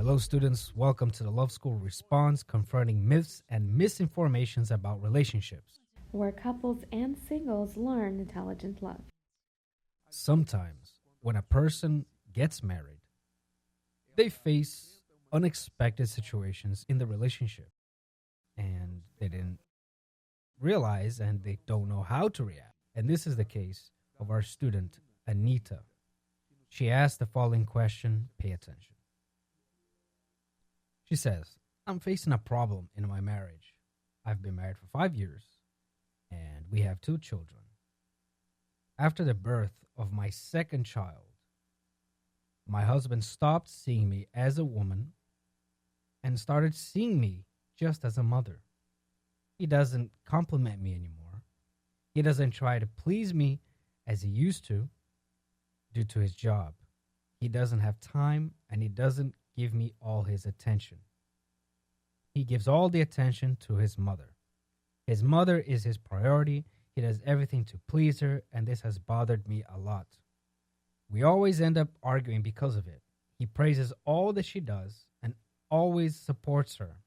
Hello, students. Welcome to the Love School Response, confronting myths and misinformations about relationships. where couples and singles learn intelligent love. Sometimes, when a person gets married, they face unexpected situations in the relationship and they didn't realize and they don't know how to react. And this is the case of our student, Anita. She asked the following question. Pay attention. She says, I'm facing a problem in my marriage. I've been married for 5 years and we have 2 children. After the birth of my second child, my husband stopped seeing me as a woman and started seeing me just as a mother. He doesn't compliment me anymore. He doesn't try to please me as he used to due to his job. He doesn't have time and he doesn't give me all his attention. He gives all the attention to his mother. His mother is his priority. He does everything to please her, and this has bothered me a lot. We always end up arguing because of it. He praises all that she does and always supports her.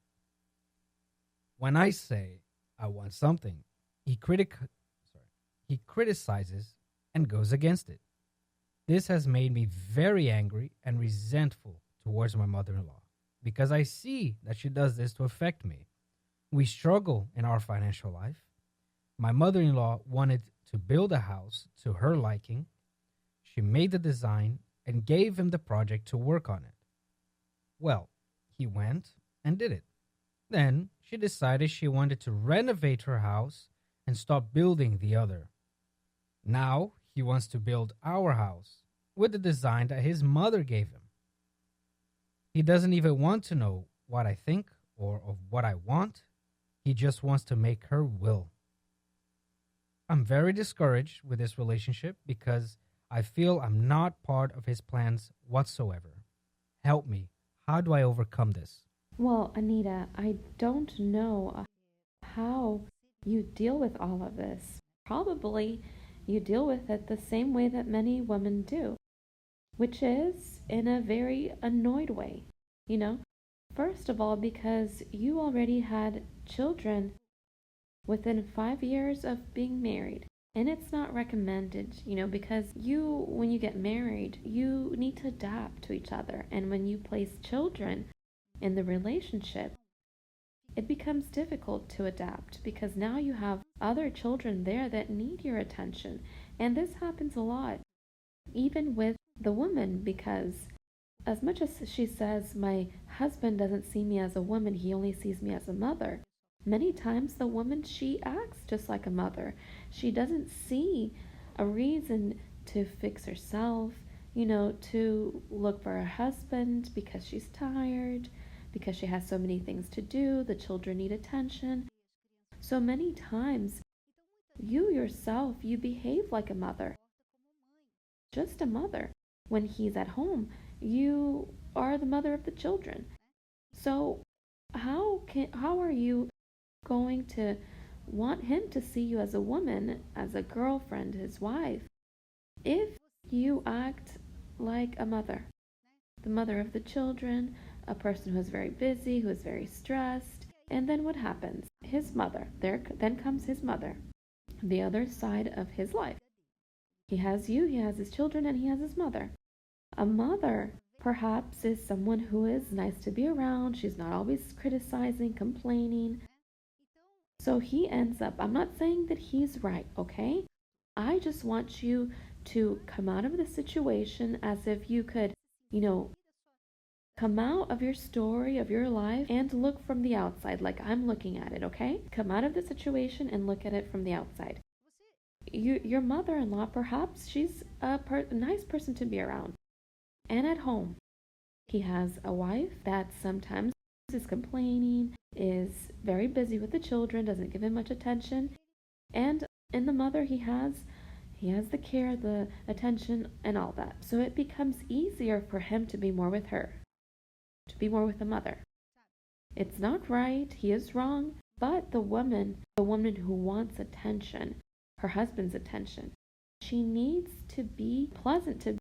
When I say I want something, he criticizes and goes against it. This has made me very angry and resentful towards my mother-in-law because I see that she does this to affect me. We struggle in our financial life. My mother-in-law wanted to build a house to her liking. She made the design and gave him the project to work on it. Well, he went and did it. Then she decided she wanted to renovate her house and stop building the other. Now he wants to build our house with the design that his mother gave him. He doesn't even want to know what I think or of what I want. He just wants to make her will. I'm very discouraged with this relationship because I feel I'm not part of his plans whatsoever. Help me. How do I overcome this? Well, Anita, I don't know how you deal with all of this. Probably you deal with it the same way that many women do, which is in a very annoyed way. You know, first of all, because you already had children within 5 years of being married. And it's not recommended, because when you get married, you need to adapt to each other. And when you place children in the relationship, it becomes difficult to adapt because now you have other children there that need your attention. And this happens a lot, even with the woman, because as much as she says, my husband doesn't see me as a woman, he only sees me as a mother. Many times the woman, she acts just like a mother. She doesn't see a reason to fix herself, to look for her husband because she's tired, because she has so many things to do, the children need attention. So many times you yourself, you behave like a mother, just a mother. When he's at home, you are the mother of the children. So how are you going to want him to see you as a woman, as a girlfriend, his wife, if you act like a mother, the mother of the children, a person who is very busy, who is very stressed? And then what happens? His mother, then comes his mother, the other side of his life. He has you, he has his children, and he has his mother. A mother perhaps is someone who is nice to be around. She's not always criticizing, complaining. So he ends up, I'm not saying that he's right, okay? I just want you to come out of the situation as if you could, come out of your story, of your life, and look from the outside like I'm looking at it, okay? Come out of the situation and look at it from the outside. Your mother-in-law, perhaps she's a nice person to be around. And at home, he has a wife that sometimes is complaining, is very busy with the children, doesn't give him much attention. And in the mother, he has the care, the attention, and all that. So it becomes easier for him to be more with her, to be more with the mother. It's not right, he is wrong, but the woman who wants attention, her husband's attention, she needs to be pleasant to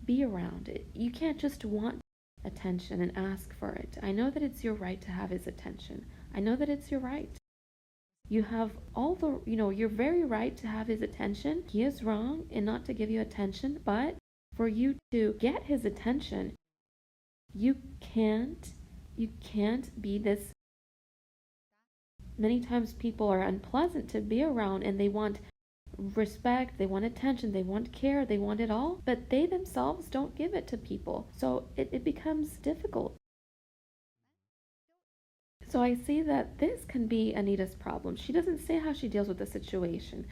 be around. You can't just want attention and ask for it. I know that it's your right to have his attention. I know that it's your right. You have all the, you're very right to have his attention. He is wrong in not to give you attention, but for you to get his attention, you can't be this. Many times people are unpleasant to be around and they want respect, they want attention, they want care, they want it all, but they themselves don't give it to people. So it becomes difficult. So I see that this can be Anita's problem. She doesn't say how she deals with the situation,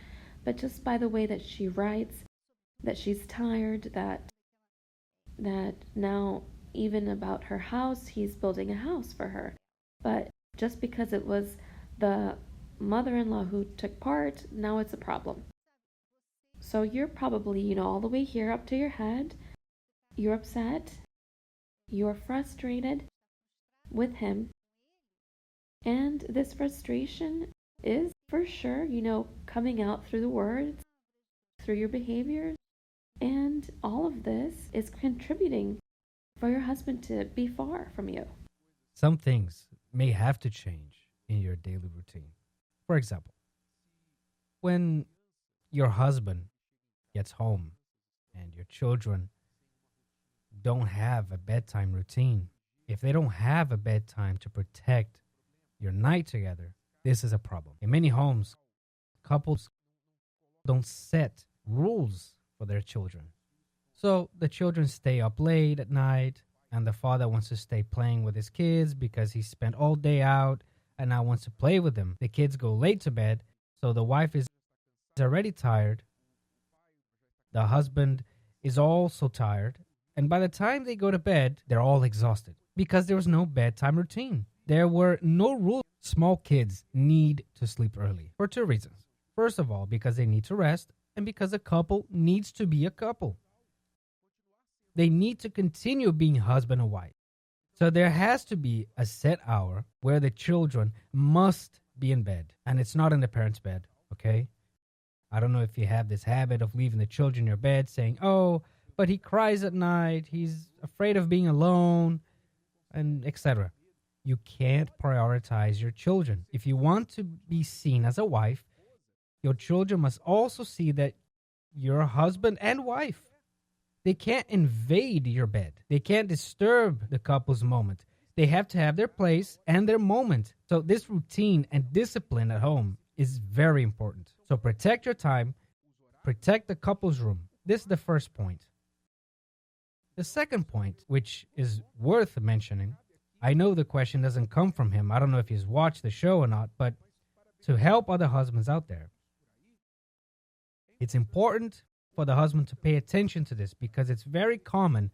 but just by the way that she writes, that she's tired, that now even about her house, he's building a house for her. But just because it was the mother-in-law who took part, now it's a problem. So you're probably, all the way here up to your head. You're upset. You're frustrated with him. And this frustration is for sure, coming out through the words, through your behaviors. And all of this is contributing for your husband to be far from you. Some things may have to change in your daily routine. For example, when your husband gets home and your children don't have a bedtime routine, if they don't have a bedtime to protect your night together, this is a problem. In many homes, couples don't set rules for their children. So the children stay up late at night, and the father wants to stay playing with his kids because he spent all day out and now wants to play with them. The kids go late to bed, so the wife is already tired. The husband is also tired. And by the time they go to bed, they're all exhausted because there was no bedtime routine. There were no rules. Small kids need to sleep early for two reasons. First of all, because they need to rest, and because a couple needs to be a couple. They need to continue being husband and wife. So there has to be a set hour where the children must be in bed. And it's not in the parents' bed, okay? I don't know if you have this habit of leaving the children in your bed saying, oh, but he cries at night, he's afraid of being alone, and etc. You can't prioritize your children. If you want to be seen as a wife, your children must also see that you're a husband and wife. They can't invade your bed. They can't disturb the couple's moment. They have to have their place and their moment. So this routine and discipline at home is very important. So protect your time. Protect the couple's room. This is the first point. The second point, which is worth mentioning, I know the question doesn't come from him. I don't know if he's watched the show or not, but to help other husbands out there, it's important for the husband to pay attention to this because it's very common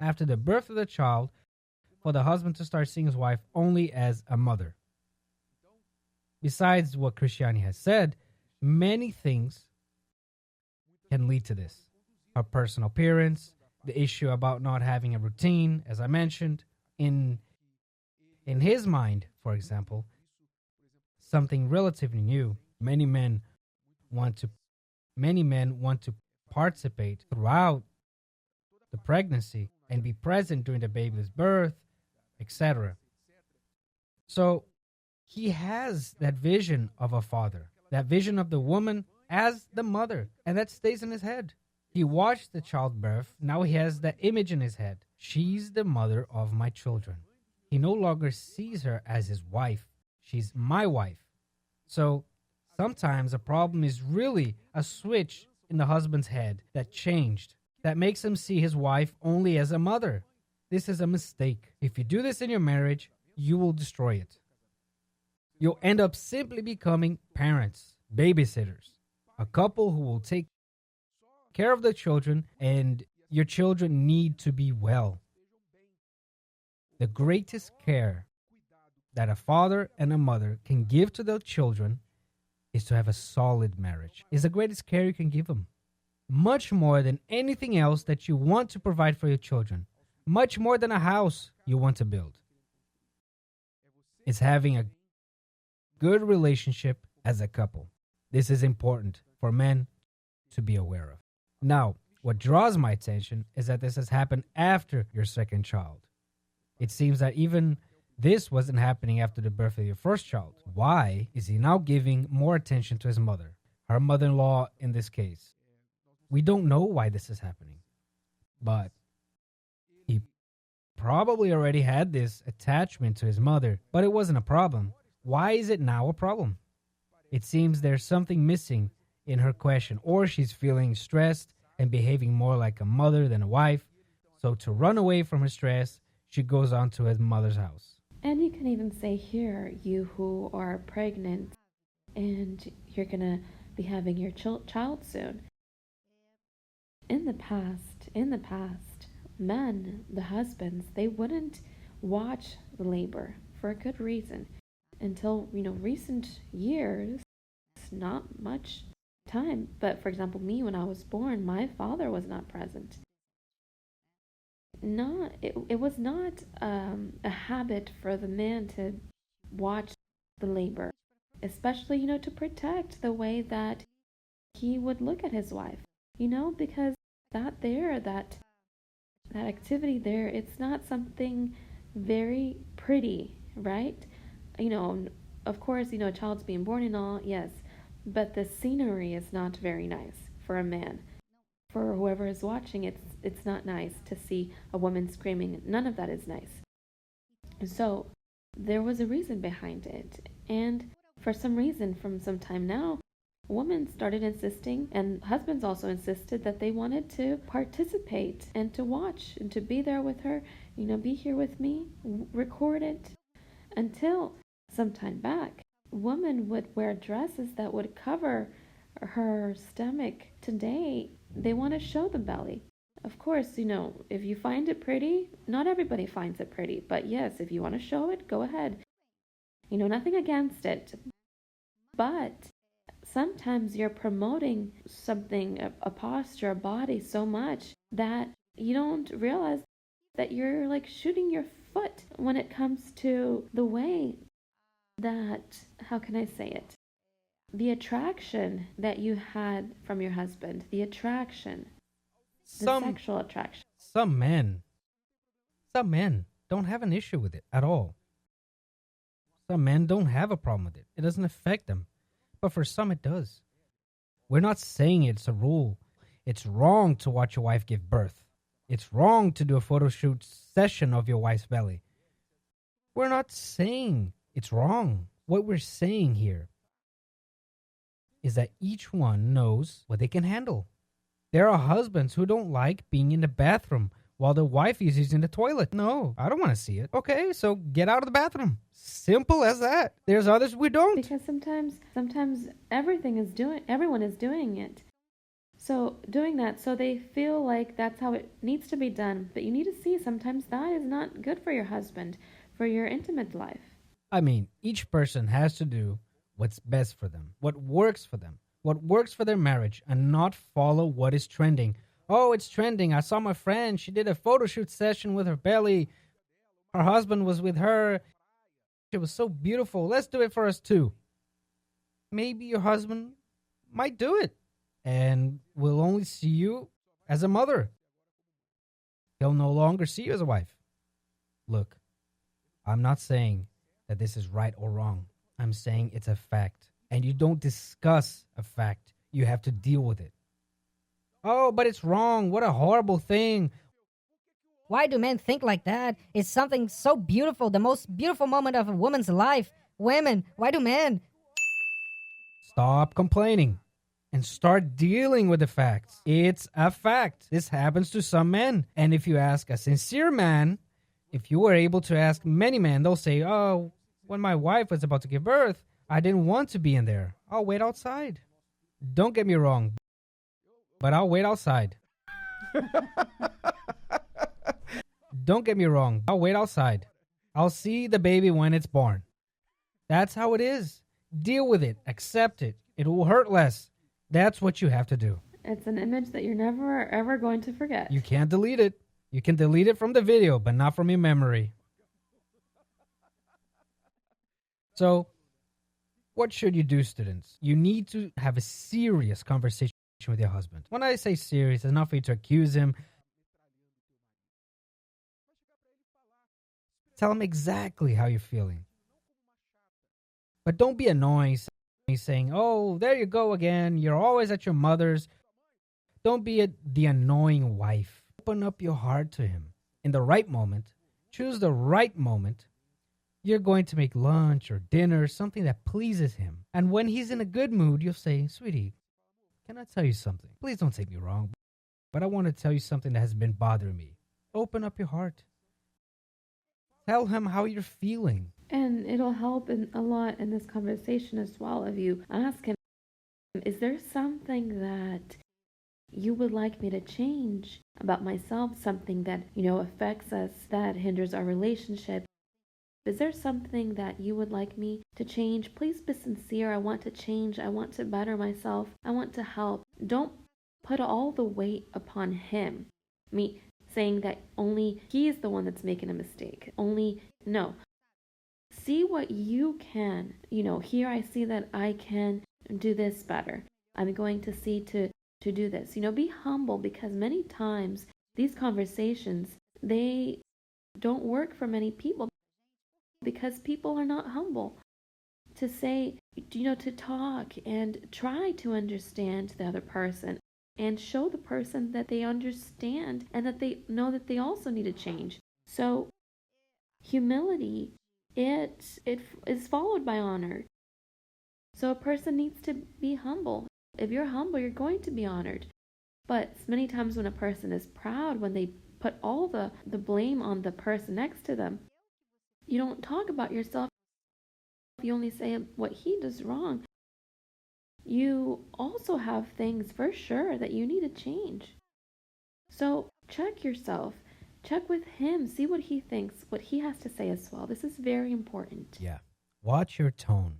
after the birth of the child for the husband to start seeing his wife only as a mother. Besides what Christiane has said, many things can lead to this. Her personal appearance, the issue about not having a routine, as I mentioned. In his mind, for example, something relatively new, many men want to participate throughout the pregnancy and be present during the baby's birth, etc. So he has that vision of a father, that vision of the woman as the mother, and that stays in his head. He watched the childbirth, now he has that image in his head. She's the mother of my children. He no longer sees her as his wife. She's my wife. So sometimes a problem is really a switch in the husband's head that changed, that makes him see his wife only as a mother. This is a mistake. If you do this in your marriage, you will destroy it. You'll end up simply becoming parents, babysitters, a couple who will take care of the children, and your children need to be well. The greatest care that a father and a mother can give to their children is to have a solid marriage. It's the greatest care you can give them. Much more than anything else that you want to provide for your children. Much more than a house you want to build. It's having a good relationship as a couple. This is important for men to be aware of. Now, What draws my attention is that this has happened after your second child. It seems that even this wasn't happening after the birth of your first child. Why is he now giving more attention to his mother, her mother-in-law in this case? We don't know why this is happening, but he probably already had this attachment to his mother, but it wasn't a problem. Why is it now a problem? It seems there's something missing in her question, or she's feeling stressed and behaving more like a mother than a wife. So to run away from her stress, she goes on to his mother's house. And you can even say here, you who are pregnant and you're going to be having your child soon. In the past, men, the husbands, they wouldn't watch the labor for a good reason. Until, recent years, it's not much time. But for example, me, when I was born, my father was not present. It was not a habit for the man to watch the labor, especially to protect the way that he would look at his wife, because that activity there, it's not something very pretty, right? Of course, a child's being born and all, yes, but the scenery is not very nice for a man. For whoever is watching, it's not nice to see a woman screaming. None of that is nice. So there was a reason behind it. And for some reason, from some time now, women started insisting, and husbands also insisted, that they wanted to participate and to watch and to be there with her, be here with me, record it. Until some time back, women would wear dresses that would cover her stomach. Today, they want to show the belly. Of course, if you find it pretty, not everybody finds it pretty, but yes, if you want to show it, go ahead. Nothing against it. But sometimes you're promoting something, a posture, a body so much that you don't realize that you're like shooting your foot when it comes to the way that, how can I say it? The attraction that you had from your husband, the sexual attraction. Some men don't have an issue with it at all. Some men don't have a problem with it. It doesn't affect them. But for some, it does. We're not saying it's a rule. It's wrong to watch your wife give birth. It's wrong to do a photo shoot session of your wife's belly. We're not saying it's wrong. What we're saying here is that each one knows what they can handle. There are husbands who don't like being in the bathroom while their wife is using the toilet. No, I don't want to see it. Okay, so get out of the bathroom. Simple as that. There's others we don't. Because sometimes everyone is doing it. So doing that, so they feel like that's how it needs to be done. But you need to see sometimes that is not good for your husband, for your intimate life. I mean, each person has to do what's best for them, what works for them, what works for their marriage, and not follow what is trending. Oh, it's trending. I saw my friend. She did a photo shoot session with her belly. Her husband was with her. It was so beautiful. Let's do it for us too. Maybe your husband might do it and will only see you as a mother. He'll no longer see you as a wife. Look, I'm not saying that this is right or wrong. I'm saying it's a fact. And you don't discuss a fact. You have to deal with it. Oh, but it's wrong. What a horrible thing. Why do men think like that? It's something so beautiful, the most beautiful moment of a woman's life. Women, why do men? Stop complaining and start dealing with the facts. It's a fact. This happens to some men. And if you ask a sincere man, if you were able to ask many men, they'll say, oh, when my wife was about to give birth, I didn't want to be in there. I'll wait outside. Don't get me wrong, but I'll wait outside. Don't get me wrong. I'll wait outside. I'll see the baby when it's born. That's how it is. Deal with it. Accept it. It will hurt less. That's what you have to do. It's an image that you're never, ever going to forget. You can't delete it. You can delete it from the video, but not from your memory. So, what should you do, students? You need to have a serious conversation with your husband. When I say serious, it's not for you to accuse him. Tell him exactly how you're feeling. But don't be annoying, saying, oh, there you go again. You're always at your mother's. Don't be the annoying wife. Open up your heart to him. In the right moment, choose the right moment. You're going to make lunch or dinner, something that pleases him. And when he's in a good mood, you'll say, sweetie, can I tell you something? Please don't take me wrong, but I want to tell you something that has been bothering me. Open up your heart. Tell him how you're feeling. And it'll help a lot in this conversation as well if you ask him, is there something that you would like me to change about myself, something that, affects us, that hinders our relationship? Is there something that you would like me to change? Please be sincere. I want to change. I want to better myself. I want to help. Don't put all the weight upon him. Me saying that only he is the one that's making a mistake. No. See what you can. Here I see that I can do this better. I'm going to see to do this. Be humble, because many times these conversations, they don't work for many people because people are not humble. To say, to talk and try to understand the other person and show the person that they understand and that they know that they also need to change. So humility, it is followed by honor. So a person needs to be humble. If you're humble, you're going to be honored. But many times when a person is proud, when they put all the blame on the person next to them, you don't talk about yourself. You only say what he does wrong. You also have things for sure that you need to change. So check yourself. Check with him. See what he thinks, what he has to say as well. This is very important. Yeah. Watch your tone.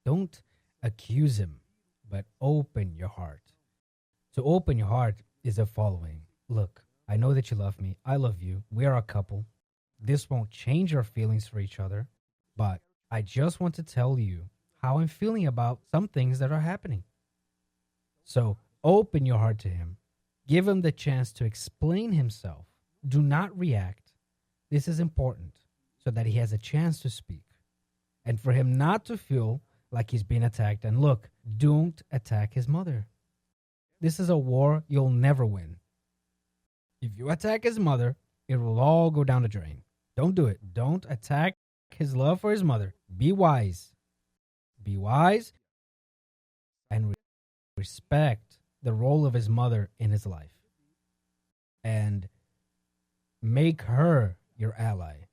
Don't accuse him, but open your heart. To open your heart is the following. Look, I know that you love me. I love you. We are a couple. This won't change our feelings for each other, but I just want to tell you how I'm feeling about some things that are happening. So open your heart to him. Give him the chance to explain himself. Do not react. This is important so that he has a chance to speak and for him not to feel like he's being attacked. And look, don't attack his mother. This is a war you'll never win. If you attack his mother, it will all go down the drain. Don't do it. Don't attack his love for his mother. Be wise. Be wise and respect the role of his mother in his life. And make her your ally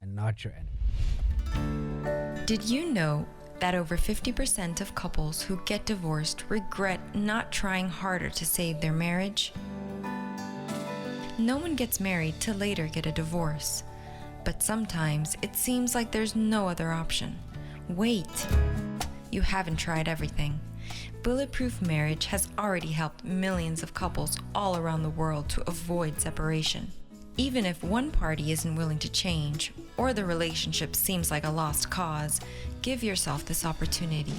and not your enemy. Did you know that over 50% of couples who get divorced regret not trying harder to save their marriage? No one gets married to later get a divorce. But sometimes it seems like there's no other option. Wait. You haven't tried everything. Bulletproof Marriage has already helped millions of couples all around the world to avoid separation. Even if one party isn't willing to change or the relationship seems like a lost cause, give yourself this opportunity.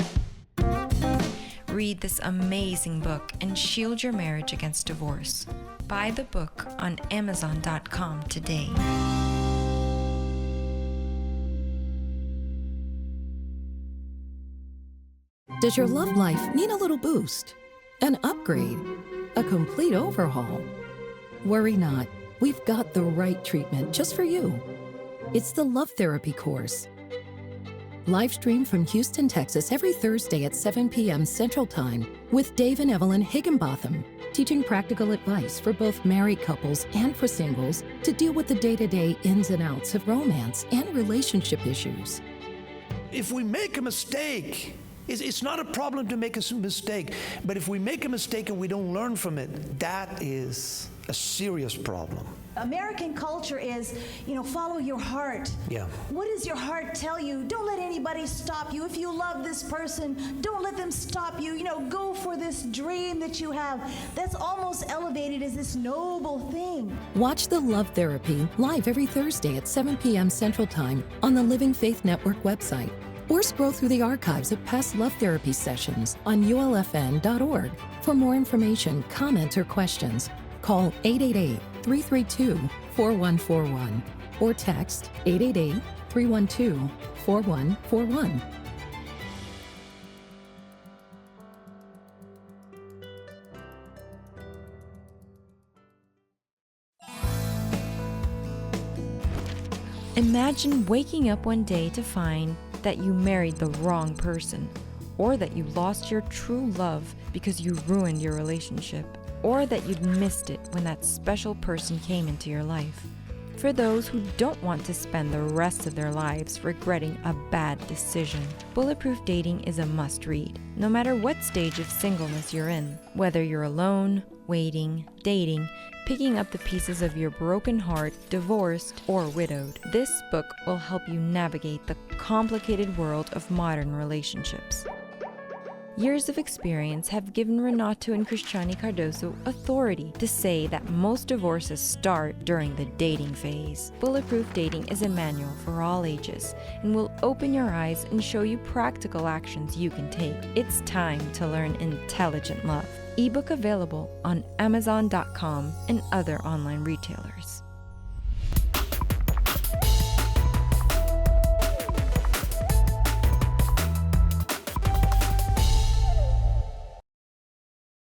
Read this amazing book and shield your marriage against divorce. Buy the book on Amazon.com today. Does your love life need a little boost? An upgrade? A complete overhaul? Worry not. We've got the right treatment just for you. It's the Love Therapy course. Live stream from Houston, Texas every Thursday at 7 p.m. Central Time with Dave and Evelyn Higginbotham, teaching practical advice for both married couples and for singles to deal with the day-to-day ins and outs of romance and relationship issues. If we make a mistake, it's not a problem to make a mistake, but if we make a mistake and we don't learn from it, that is a serious problem. American culture is, follow your heart. Yeah. What does your heart tell you? Don't let anybody stop you. If you love this person, don't let them stop you. Go for this dream that you have. That's almost elevated as this noble thing. Watch the Love Therapy live every Thursday at 7 p.m. Central Time on the Living Faith Network website or scroll through the archives of past love therapy sessions on ulfn.org. For more information, comments, or questions, call 888-332-4141 or text 888-312-4141. Imagine waking up one day to find that you married the wrong person, or that you lost your true love because you ruined your relationship, or that you'd missed it when that special person came into your life. For those who don't want to spend the rest of their lives regretting a bad decision, Bulletproof Dating is a must-read, no matter what stage of singleness you're in. Whether you're alone, waiting, dating, picking up the pieces of your broken heart, divorced, or widowed, this book will help you navigate the complicated world of modern relationships. Years of experience have given Renato and Cristiane Cardoso authority to say that most divorces start during the dating phase. Bulletproof Dating is a manual for all ages and will open your eyes and show you practical actions you can take. It's time to learn intelligent love. Ebook available on Amazon.com and other online retailers.